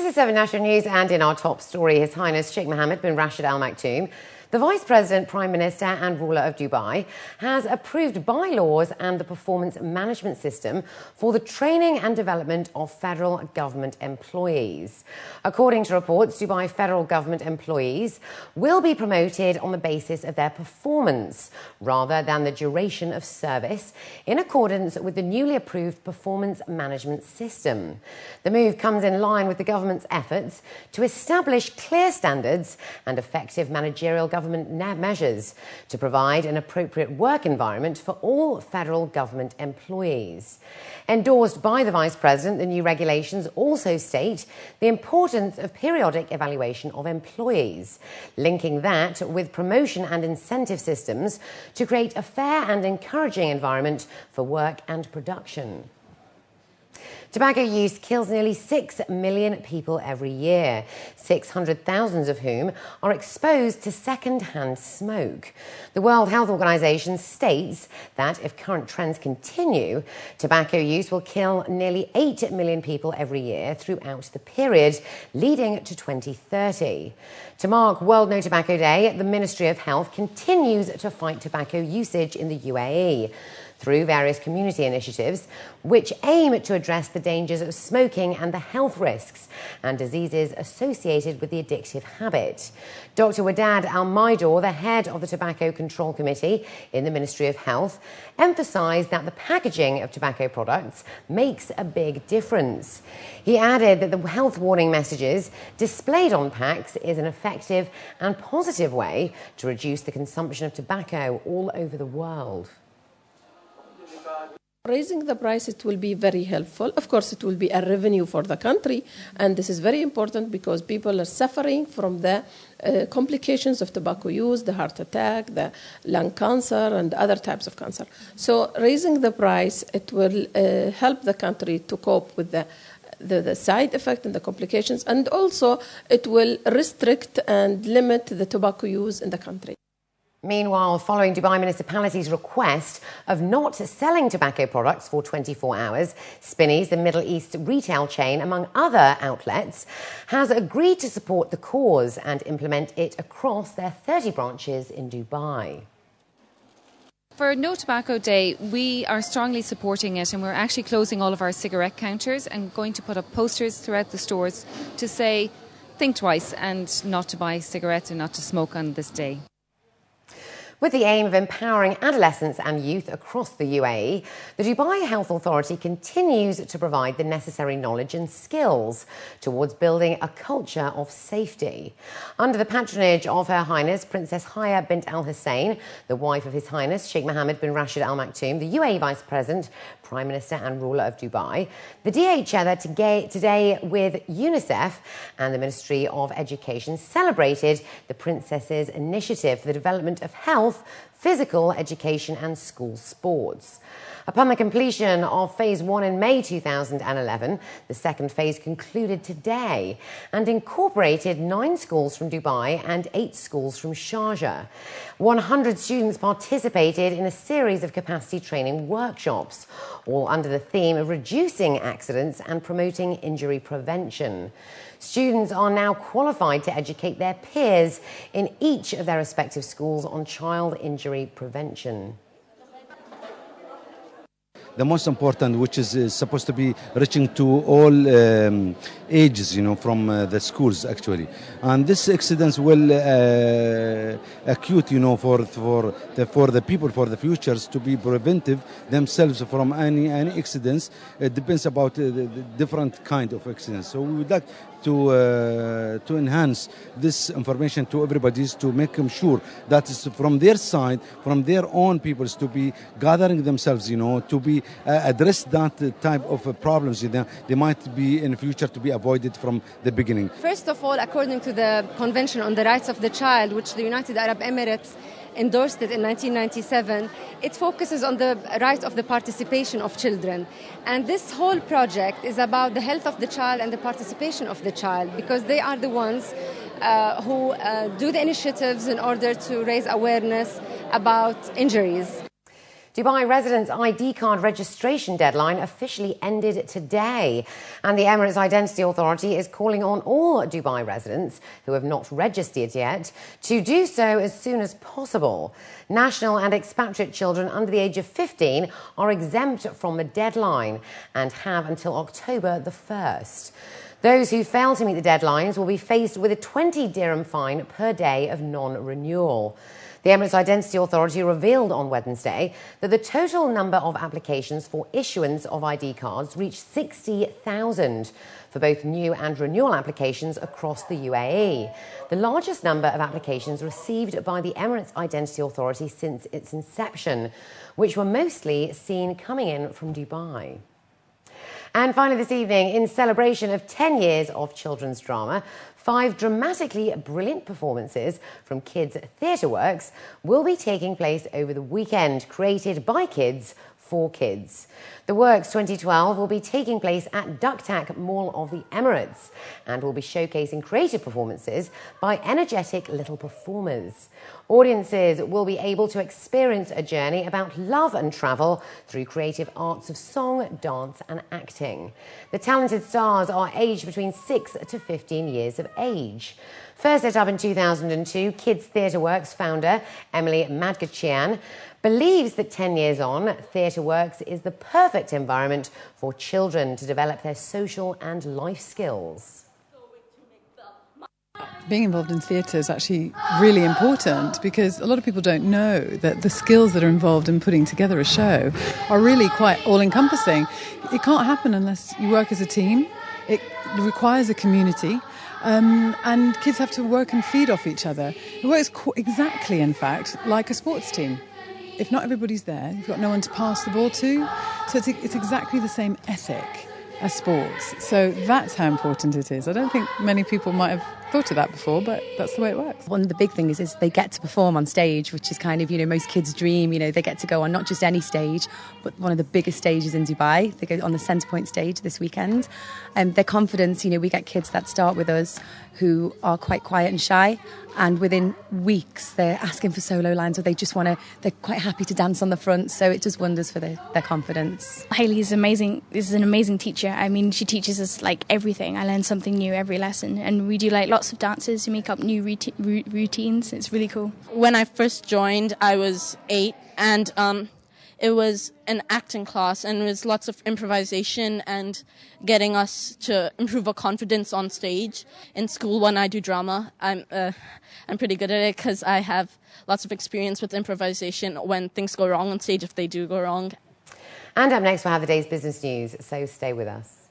at 7 National News, and in our top story, His Highness Sheikh Mohammed bin Rashid Al Maktoum, the Vice President, Prime Minister and ruler of Dubai, has approved bylaws and the performance management system for the training and development of federal government employees. According to reports, Dubai federal government employees will be promoted on the basis of their performance rather than the duration of service, in accordance with the newly approved performance management system. The move comes in line with the government's efforts to establish clear standards and effective managerial government measures to provide an appropriate work environment for all federal government employees. Endorsed by the Vice President, the new regulations also state the importance of periodic evaluation of employees, linking that with promotion and incentive systems to create a fair and encouraging environment for work and production. Tobacco use kills nearly 6 million people every year, 600,000 of whom are exposed to second-hand smoke. The World Health Organization states that if current trends continue, tobacco use will kill nearly 8 million people every year throughout the period leading to 2030. To mark World No Tobacco Day, the Ministry of Health continues to fight tobacco usage in the UAE through various community initiatives which aim to address the dangers of smoking and the health risks and diseases associated with the addictive habit. Dr. Wadad Al-Maidor, the head of the Tobacco Control Committee in the Ministry of Health, emphasised that the packaging of tobacco products makes a big difference. He added that the health warning messages displayed on packs is an effective and positive way to reduce the consumption of tobacco all over the world. Raising the price, it will be very helpful. Of course, it will be a revenue for the country, and this is very important because people are suffering from the complications of tobacco use, the heart attack, the lung cancer, and other types of cancer. So raising the price, it will help the country to cope with the side effect and the complications, and also it will restrict and limit the tobacco use in the country. Meanwhile, following Dubai municipality's request of not selling tobacco products for 24 hours, Spinneys, the Middle East retail chain, among other outlets, has agreed to support the cause and implement it across their 30 branches in Dubai. For No Tobacco Day, we are strongly supporting it, and we're actually closing all of our cigarette counters and going to put up posters throughout the stores to say, think twice and not to buy cigarettes and not to smoke on this day. With the aim of empowering adolescents and youth across the UAE, the Dubai Health Authority continues to provide the necessary knowledge and skills towards building a culture of safety. Under the patronage of Her Highness Princess Haya bint Al Hussein, the wife of His Highness Sheikh Mohammed bin Rashid Al Maktoum, the UAE Vice President, Prime Minister and ruler of Dubai, the DHL today with UNICEF and the Ministry of Education celebrated the Princess's initiative for the development of health, physical education and school sports. Upon the completion of Phase 1 in May 2011, the second phase concluded today and incorporated 9 schools from Dubai and 8 schools from Sharjah. 100 students participated in a series of capacity training workshops, all under the theme of reducing accidents and promoting injury prevention. Students are now qualified to educate their peers in each of their respective schools on child injury prevention. The most important, which is supposed to be reaching to all ages, from the schools actually, and this accidents will acute, for the people, for the futures, to be preventive themselves from any accidents. It depends about the different kind of accidents. So we would like to enhance this information to everybody, to make them sure that is from their side, from their own peoples, to be gathering themselves, to be address that type of problems they might be in the future, to be avoided from the beginning. First of all, according to the Convention on the Rights of the Child, which the United Arab Emirates endorsed it in 1997, it focuses on the right of the participation of children. And this whole project is about the health of the child and the participation of the child, because they are the ones who do the initiatives in order to raise awareness about injuries. Dubai residents' ID card registration deadline officially ended today, and the Emirates Identity Authority is calling on all Dubai residents who have not registered yet to do so as soon as possible. National and expatriate children under the age of 15 are exempt from the deadline and have until October the 1st. Those who fail to meet the deadlines will be faced with a 20 dirham fine per day of non-renewal. The Emirates Identity Authority revealed on Wednesday that the total number of applications for issuance of ID cards reached 60,000 for both new and renewal applications across the UAE, the largest number of applications received by the Emirates Identity Authority since its inception, which were mostly seen coming in from Dubai. And finally this evening, in celebration of 10 years of children's drama, 5 dramatically brilliant performances from kids' theatre works will be taking place over the weekend, created by kids for kids. The Works 2012 will be taking place at Duktak Mall of the Emirates and will be showcasing creative performances by energetic little performers. Audiences will be able to experience a journey about love and travel through creative arts of song, dance and acting. The talented stars are aged between 6 to 15 years of age. First set up in 2002, Kids Theatre Works founder Emily Madgachian believes that 10 years on, Theatre Works is the perfect environment for children to develop their social and life skills. Being involved in theatre is actually really important because a lot of people don't know that the skills that are involved in putting together a show are really quite all-encompassing. It can't happen unless you work as a team. It requires a community. And kids have to work and feed off each other. It works exactly, in fact, like a sports team. If not everybody's there, you've got no one to pass the ball to. So it's exactly the same ethic as sports. So that's how important it is. I don't think many people might have thought of that before, but that's the way it works. One of the big things is they get to perform on stage, which is kind of, most kids' dream. They get to go on not just any stage, but one of the biggest stages in Dubai. They go on the Centre Point stage this weekend. And their confidence, we get kids that start with us who are quite quiet and shy, and within weeks they're asking for solo lines, or they're quite happy to dance on the front, so it does wonders for their confidence. Hayley is amazing. This is an amazing teacher. I mean, she teaches us everything. I learn something new every lesson, and we do lots of dances to make up new routines. It's really cool. When I first joined, I was 8, and it was an acting class, and it was lots of improvisation and getting us to improve our confidence on stage. In school, when I do drama, I'm pretty good at it because I have lots of experience with improvisation when things go wrong on stage, if they do go wrong. And up next, we'll have the day's business news, so stay with us.